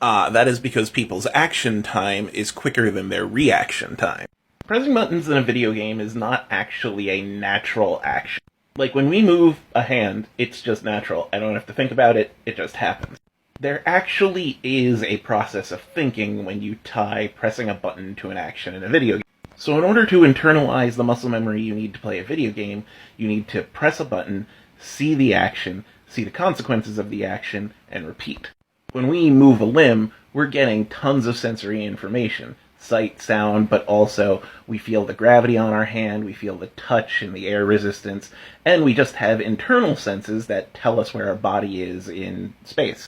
That is because people's action time is quicker than their reaction time. Pressing buttons in a video game is not actually a natural action. Like, when we move a hand, it's just natural. I don't have to think about it, it just happens. There actually is a process of thinking when you tie pressing a button to an action in a video game. So in order to internalize the muscle memory you need to play a video game, you need to press a button, see the action, see the consequences of the action, and repeat. When we move a limb, we're getting tons of sensory information. Sight, sound, but also we feel the gravity on our hand, we feel the touch and the air resistance, and we just have internal senses that tell us where our body is in space.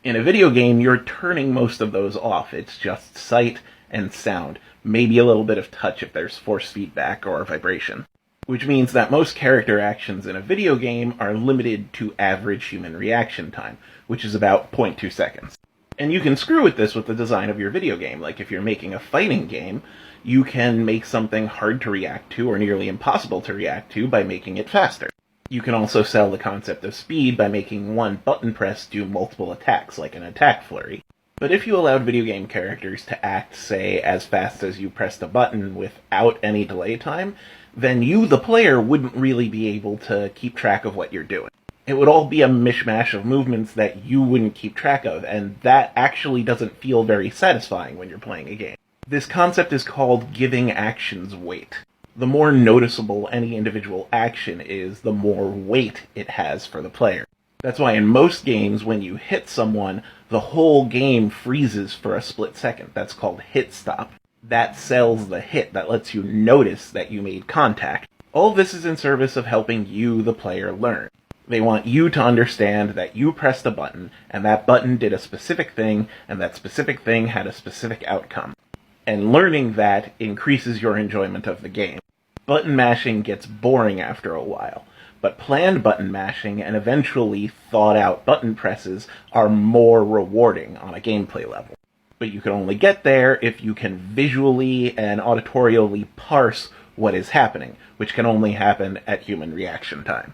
In a video game, you're turning most of those off. It's just sight and sound, maybe a little bit of touch if there's force feedback or vibration. Which means that most character actions in a video game are limited to average human reaction time, which is about 0.2 seconds. And you can screw with this with the design of your video game. Like, if you're making a fighting game, you can make something hard to react to or nearly impossible to react to by making it faster. You can also sell the concept of speed by making one button press do multiple attacks, like an attack flurry. But if you allowed video game characters to act, say, as fast as you pressed a button without any delay time, then you, the player, wouldn't really be able to keep track of what you're doing. It would all be a mishmash of movements that you wouldn't keep track of, and that actually doesn't feel very satisfying when you're playing a game. This concept is called giving actions weight. The more noticeable any individual action is, the more weight it has for the player. That's why in most games, when you hit someone, the whole game freezes for a split second. That's called hit stop. That sells the hit, that lets you notice that you made contact. All this is in service of helping you, the player, learn. They want you to understand that you pressed a button, and that button did a specific thing, and that specific thing had a specific outcome. And learning that increases your enjoyment of the game. Button mashing gets boring after a while, but planned button mashing and eventually thought-out button presses are more rewarding on a gameplay level. But you can only get there if you can visually and auditorially parse what is happening, which can only happen at human reaction time.